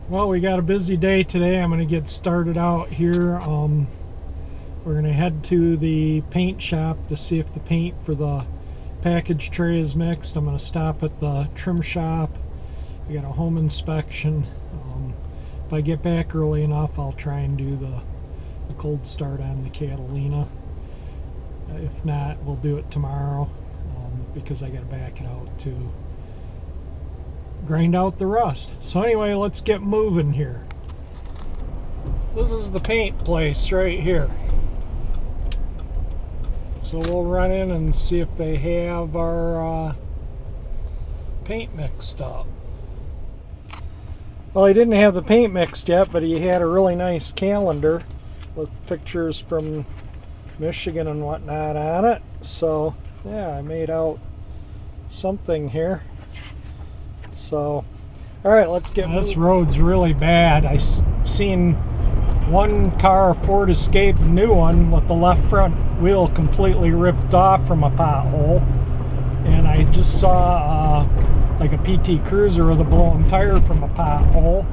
Well, we got a busy day today. I'm going to get started out here. We're going to head to the paint shop to see if the paint for the package tray is mixed. I'm going to stop at the trim shop. We got a home inspection. If I get back early enough, I'll try and do the cold start on the Catalina. If not, we'll do it tomorrow because I got to back it out to grind out the rust. So anyway, let's get moving here. This is the paint place right here. So we'll run in and see if they have our paint mixed up. Well, he didn't have the paint mixed yet, but he had a really nice calendar with pictures from Michigan and whatnot on it. So yeah, I made out something here. So, all right, let's get moving. This road's really bad. I seen one car, Ford Escape, new one, with the left front wheel completely ripped off from a pothole. And I just saw like a PT Cruiser with a blown tire from a pothole.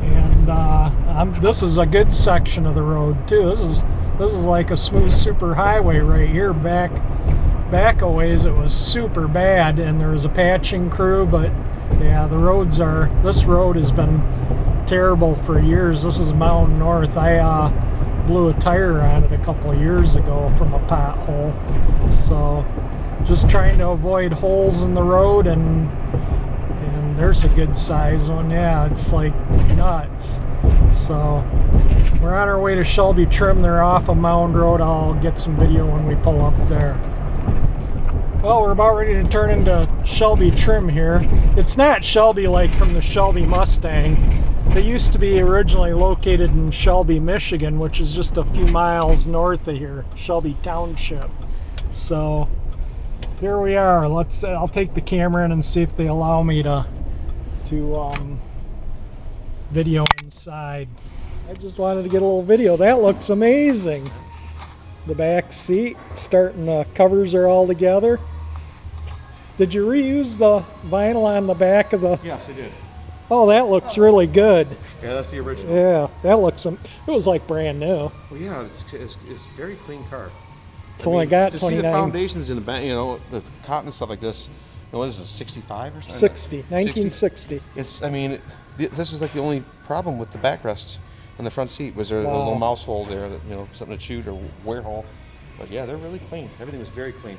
And this is a good section of the road too. This is like a smooth super highway right here. Back a ways it was super bad, and there was a patching crew, but yeah, this road has been terrible for years. This is Mountain North. I blew a tire on it a couple of years ago from a pothole. So just trying to avoid holes in the road, and there's a good size one. Yeah, it's like nuts. So we're on our way to Shelby Trim. They're off of Mound Road. I'll get some video when we pull up there. Well, we're about ready to turn into Shelby Trim here. It's not Shelby like from the Shelby Mustang. They used to be originally located in Shelby, Michigan, which is just a few miles north of here, Shelby Township. So here we are. I'll take the camera in and see if they allow me to video inside. I just wanted to get a little video. That looks amazing. The back seat, the covers are all together. Did you reuse the vinyl on the back of the? Yes, I did. Oh, that looks really good. Yeah, that's the original. Yeah, that looks. It was like brand new. Well, yeah, it's a very clean car. It's only got to 29. see the foundations in the back, the cotton and stuff like this. What is this, 65 or something? 60, 1960. It's. I mean, this is like the only problem with the backrest on the front seat was there a little mouse hole there that something to shoot or wear hole. But yeah, they're really clean. Everything was very clean.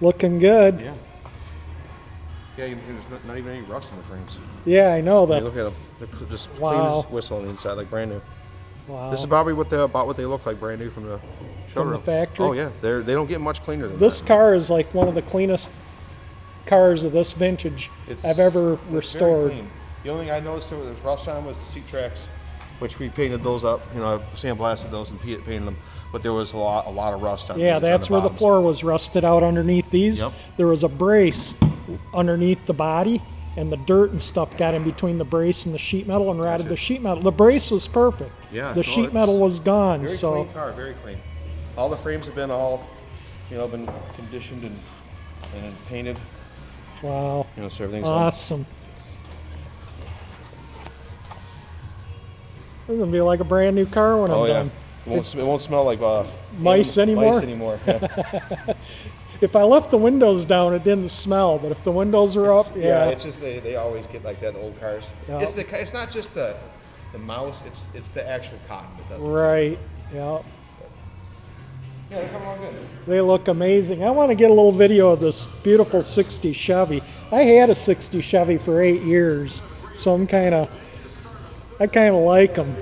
Looking good. Yeah. Yeah, there's not even any rust on the frames. Yeah, I know that. Look at them. They're just clean as whistle on the inside, like brand new. Wow. This is probably about what they look like, brand new from the showroom. From the factory? Oh yeah, they don't get much cleaner than this that. car is like one of the cleanest cars of this vintage I've ever restored. Very clean. The only thing I noticed there was rust on was the seat tracks, which we painted those up. I sandblasted those and painted them. But there was a lot of rust on. Yeah, that's where the floor was rusted out underneath these. Yep. There was a brace underneath the body, and the dirt and stuff got in between the brace and the sheet metal and rotted the sheet metal. The brace was perfect. Yeah. The sheet metal was gone. Very so clean car, very clean. All the frames have been been conditioned and painted. Wow. So everything's awesome. This is gonna be like a brand new car when I'm done. It won't smell like mice anymore. Mice anymore. Yeah. If I left the windows down, it didn't smell. But if the windows are up, yeah. It's just they always get like that in old cars. Yeah. It's not just the mouse. It's the actual cotton that does it. Right. Yeah. Yeah, they come along good. They look amazing. I want to get a little video of this beautiful 60 Chevy. I had a 60 Chevy for 8 years, so I kind of like them.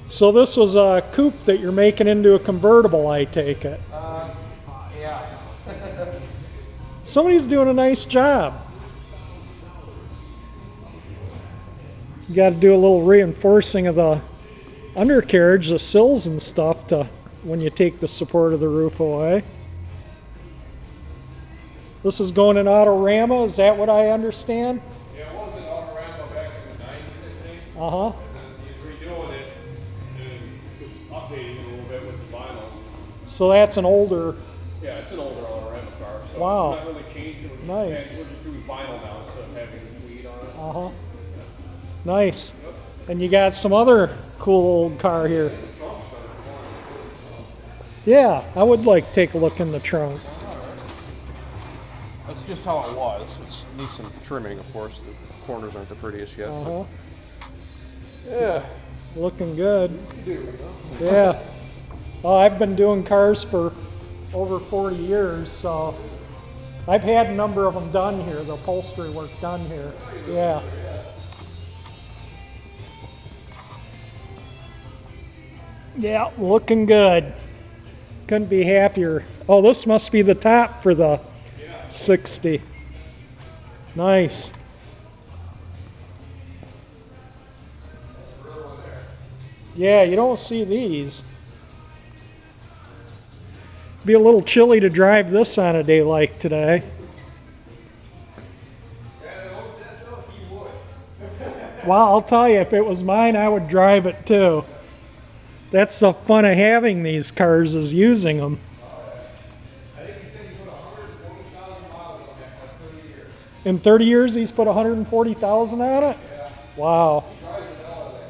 So this was a coupe that you're making into a convertible, I take it. Yeah. Somebody's doing a nice job. You got to do a little reinforcing of the undercarriage, the sills and stuff, to when you take the support of the roof away. This is going in Autorama, is that what I understand? Yeah, it was in Autorama back in the 90s, I think. Uh-huh. He's redoing it and updating it a little bit with the vinyl. So that's an older... Yeah, it's an older Autorama car, So Wow. we're not really changing it. Nice. We're just doing vinyl now instead of having the tweed on it. Uh-huh. Nice. And you got some other cool old car here. Yeah, I would like to take a look in the trunk. That's just how it was. It needs some trimming, of course. The corners aren't the prettiest yet. Uh-huh. Yeah. Looking good. Yeah. Oh, I've been doing cars for over 40 years, so I've had a number of them done here, the upholstery work done here. Yeah. Yeah, looking good. Couldn't be happier. Oh, this must be the top for the 60. Nice. Yeah, you don't see these. Be a little chilly to drive this on a day like today. Well, I'll tell you, if it was mine, I would drive it too. That's the fun of having these cars, is using them. I think he said he put 140,000 miles on that for 30 years. In 30 years, he's put 140,000 on it? Yeah. Wow. He drives it all of that.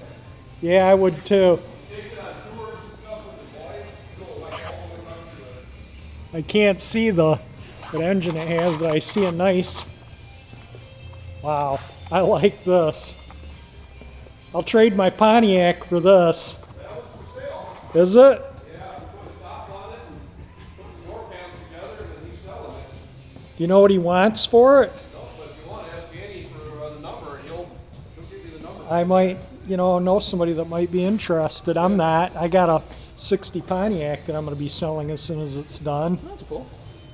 Yeah, I would too. Takes it on tours and stuff with his wife. So like all the way up to it. I can't see what engine it has, but I see a nice. Wow, I like this. I'll trade my Pontiac for this. That was for sale. Is it? Yeah, we put the top on it and put the door panels together and then he's selling it. Do you know what he wants for it? No, but if you want, ask Andy for the number and he'll give you the number. I might, know somebody that might be interested. I'm not. I got a 60 Pontiac that I'm going to be selling as soon as it's done. That's cool.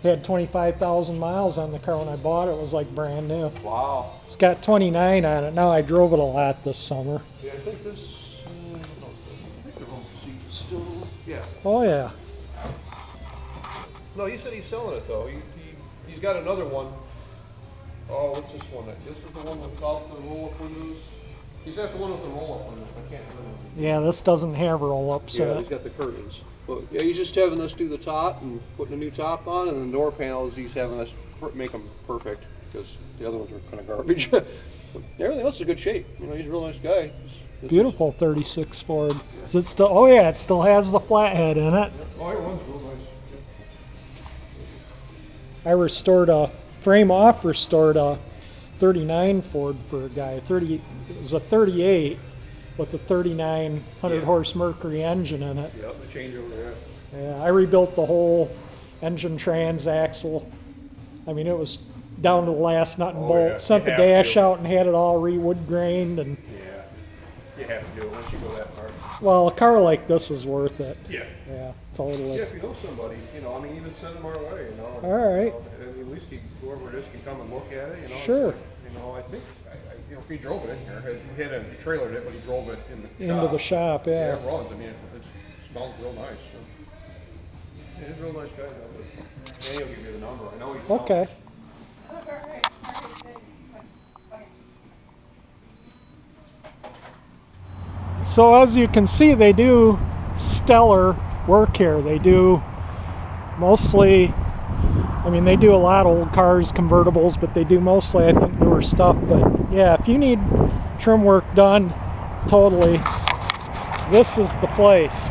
Had 25,000 miles on the car when I bought it. It was like brand new. Wow. It's got 29 on it. Now I drove it a lot this summer. Yeah, I think this. I think the wrong seat's still. Yeah. Oh yeah. No, he said he's selling it though. He's got another one. Oh, what's this one? This is the one without the roll-up windows. He's got the one with the roll-up windows. I can't remember. Yeah, this doesn't have roll-ups in Yeah, it. he's got the curtains. But yeah, he's just having us do the top and putting a new top on, and the door panels he's having us make them perfect because the other ones are kind of garbage. But everything else is in good shape. He's a real nice guy. Beautiful 36 Ford. Is it still? Oh yeah, it still has the flathead in it. Oh, it runs real nice. I restored restored a 39 Ford for a guy. It was a 38 with a 3900 horse Mercury engine in it. Yep, the changeover there. Yeah, I rebuilt the whole engine transaxle. I mean, it was down to the last nut and bolt. Yeah, Sent you the have dash to. out and had it all re-wood grained. And Yeah, you have to do it once you go that far. well, a car like this is worth it. Yeah. Yeah, totally. Yeah, if you know somebody, even send them our way, All right. And at least whoever it is can come and look at it, Sure. It's like, I think, if he drove it in here, he hadn't trailered it, but he drove it in the shop. Into the shop, Yeah, yeah. it runs. I mean, it smells real nice. So. Yeah, he's a real nice guy, though. And he'll give you the number. I know he's selling Okay. it. So as you can see, they do stellar work here. They do mostly, they do a lot of old cars, convertibles, but they do mostly, I think, newer stuff. But yeah, if you need trim work done, totally, this is the place.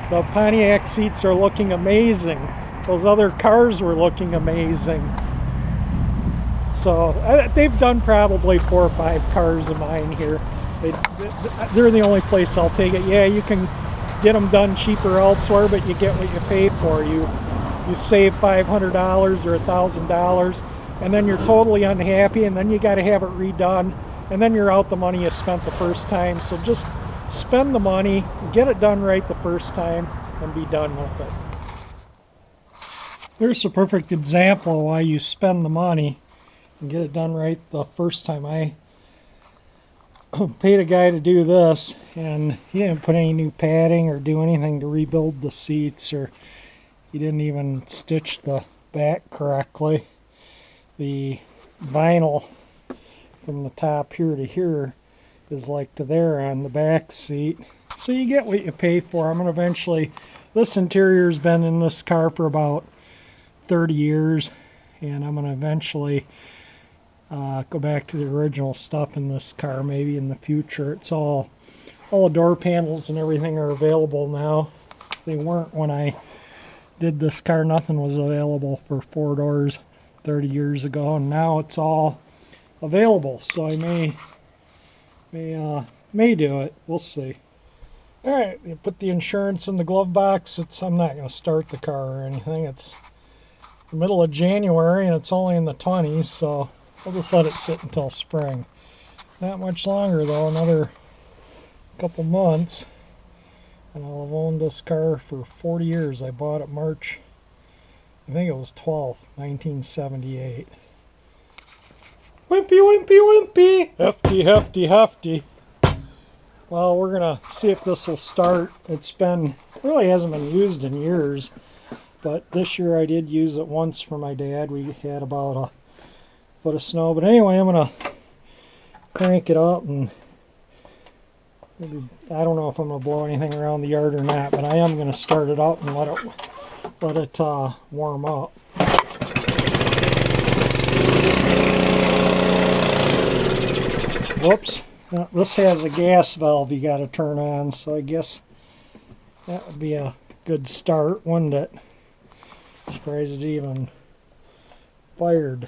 The Pontiac seats are looking amazing. Those other cars were looking amazing. So they've done probably 4 or 5 cars of mine here. They're the only place I'll take it. Yeah, you can get them done cheaper elsewhere, but you get what you pay for. You save $500 or $1,000, and then you're totally unhappy, and then you got to have it redone, and then you're out the money you spent the first time. So just spend the money, get it done right the first time, and be done with it. Here's a perfect example of why you spend the money and get it done right the first time. I paid a guy to do this, and he didn't put any new padding or do anything to rebuild the seats, or he didn't even stitch the back correctly. The vinyl from the top here to here is like to there on the back seat. So you get what you pay for. I'm going to eventually, this interior's been in this car for about 30 years, and I'm going to eventually go back to the original stuff in this car maybe in the future. It's all the door panels and everything are available now. They weren't when I did this car. Nothing was available for 4 doors 30 years ago, and now it's all available, so I may do it. We'll see. Alright, you put the insurance in the glove box. I'm not going to start the car or anything. It's the middle of January and it's only in the 20s, so I'll just let it sit until spring. Not much longer though, another couple months, and I'll have owned this car for 40 years. I bought it March, I think it was 12th, 1978. Wimpy, wimpy, wimpy! Hefty, hefty, hefty. Well, we're going to see if this will start. It really hasn't been used in years, but this year I did use it once for my dad. We had about a foot of snow. But anyway, I'm going to crank it up, and maybe, I don't know if I'm going to blow anything around the yard or not, but I am going to start it up and let it warm up. Whoops. Now, this has a gas valve you got to turn on, so I guess that would be a good start, wouldn't it? Surprised it even fired.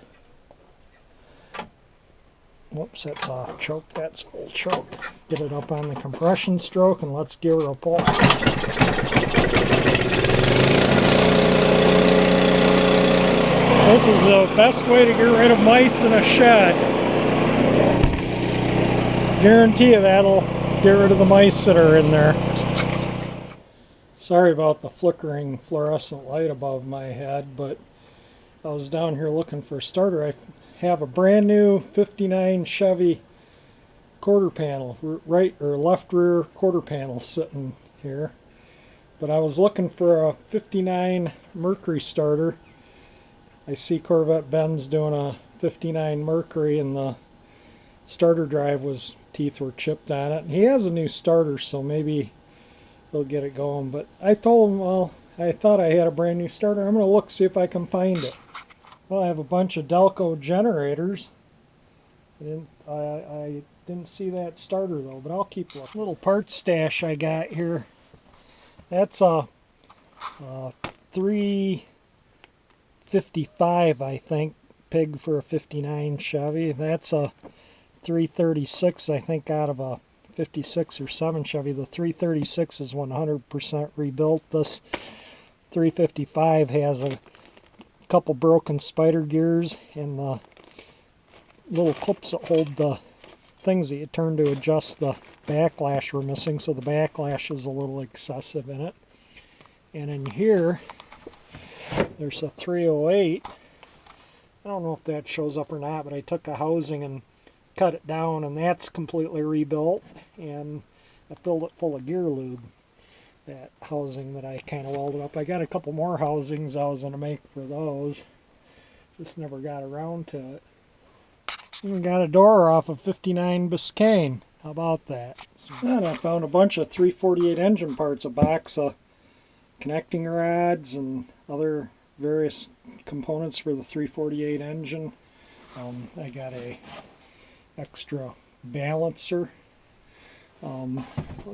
Whoops, that's off choke. That's full choke. Get it up on the compression stroke and let's give her a pull. This is the best way to get rid of mice in a shed. Guarantee you that'll get rid of the mice that are in there. Sorry about the flickering fluorescent light above my head, but I was down here looking for a starter. I have a brand new 59 Chevy quarter panel, right or left rear quarter panel sitting here. But I was looking for a 59 Mercury starter. I see Corvette Benz doing a 59 Mercury, and the starter drive teeth were chipped on it. And he has a new starter, so maybe he'll get it going. But I told him, well, I thought I had a brand new starter. I'm going to look, see if I can find it. Well, I have a bunch of Delco generators. I didn't see that starter though, but I'll keep looking. Little parts stash I got here. That's a 355, I think, pig for a 59 Chevy. That's a 336, I think, out of a 56 or 7 Chevy. The 336 is 100% rebuilt. This 355 has a couple broken spider gears, and the little clips that hold the things that you turn to adjust the backlash were missing, so the backlash is a little excessive in it. And in here there's a 308. I don't know if that shows up or not, but I took a housing and cut it down, and that's completely rebuilt, and I filled it full of gear lube, that housing that I kind of welded up. I got a couple more housings I was going to make for those, just never got around to it. Even got a door off of 59 Biscayne. How about that? And I found a bunch of 348 engine parts, a box of connecting rods and other various components for the 348 engine. I got a extra balancer, all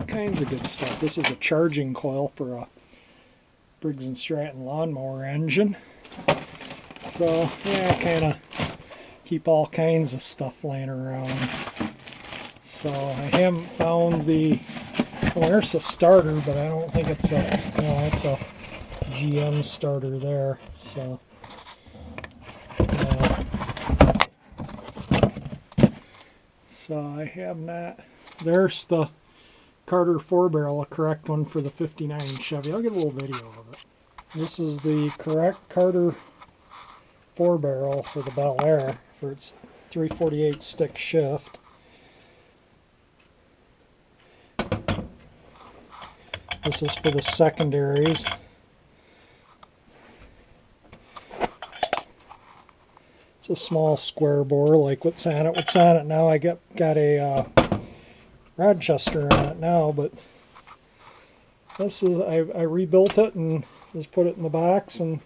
kinds of good stuff. This is a charging coil for a Briggs & Stratton lawnmower engine. So yeah, I kind of keep all kinds of stuff laying around. So I haven't found well, there's a starter, but I don't think it's it's a GM starter there. So so I have not. There's the Carter 4-barrel, a correct one for the 59 Chevy. I'll get a little video of it. This is the correct Carter 4-barrel for the Bel Air for its 348 stick shift. This is for the secondaries. It's a small square bore like what's on it. What's on it now, I got a Rochester on it now, but this is, I rebuilt it and just put it in the box and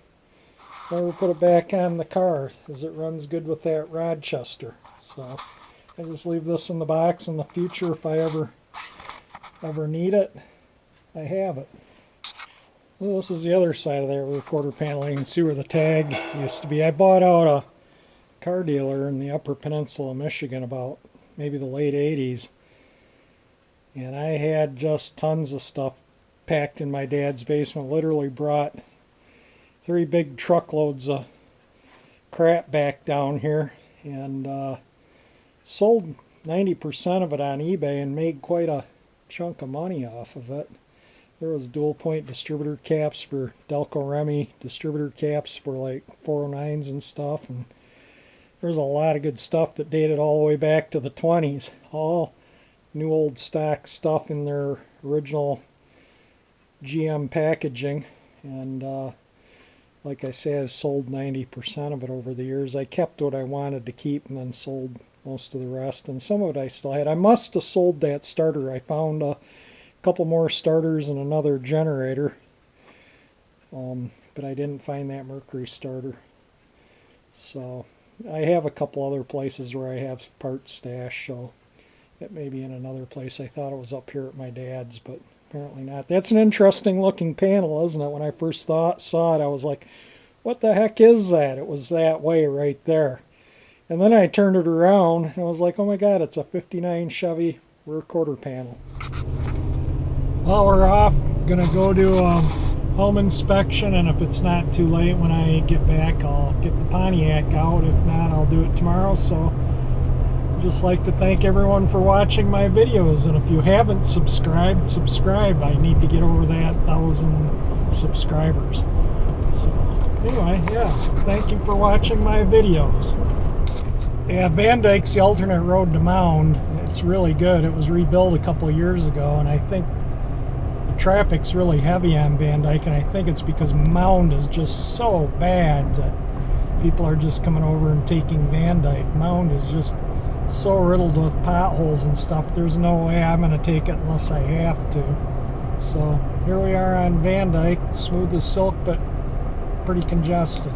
never put it back on the car, as it runs good with that Rochester. So I just leave this in the box. In the future, if I ever need it, I have it. Well, this is the other side of that rear quarter panel. You can see where the tag used to be. I bought out a car dealer in the Upper Peninsula of Michigan about maybe the late 80s. And I had just tons of stuff packed in my dad's basement. Literally brought 3 big truckloads of crap back down here, and sold 90% of it on eBay and made quite a chunk of money off of it. There was dual point distributor caps for Delco Remy, distributor caps for like 409s and stuff, and there's a lot of good stuff that dated all the way back to the 20s. All new old stock stuff in their original GM packaging, and like I say, I've sold 90% of it over the years. I kept what I wanted to keep and then sold most of the rest, and some of it I still had. I must have sold that starter. I found a couple more starters and another generator, but I didn't find that Mercury starter. So I have a couple other places where I have parts stashed, so it may be in another place. I thought it was up here at my dad's, but apparently not. That's an interesting looking panel, isn't it? When I first saw it, I was like, what the heck is that? It was that way right there. And then I turned it around and I was like, oh my god, it's a 59 Chevy rear quarter panel. Well, we're off. Gonna go do a home inspection, and if it's not too late when I get back, I'll get the Pontiac out. If not, I'll do it tomorrow. So I'd just like to thank everyone for watching my videos, and if you haven't subscribed, subscribe. I need to get over that 1,000 subscribers. So anyway, yeah, thank you for watching my videos. Yeah, Van Dyke's the alternate road to Mound. It's really good. It was rebuilt a couple of years ago, and I think the traffic's really heavy on Van Dyke, and I think it's because Mound is just so bad that people are just coming over and taking Van Dyke. Mound is just so riddled with potholes and stuff. There's no way I'm going to take it unless I have to. So here we are on Van Dyke, smooth as silk, but pretty congested.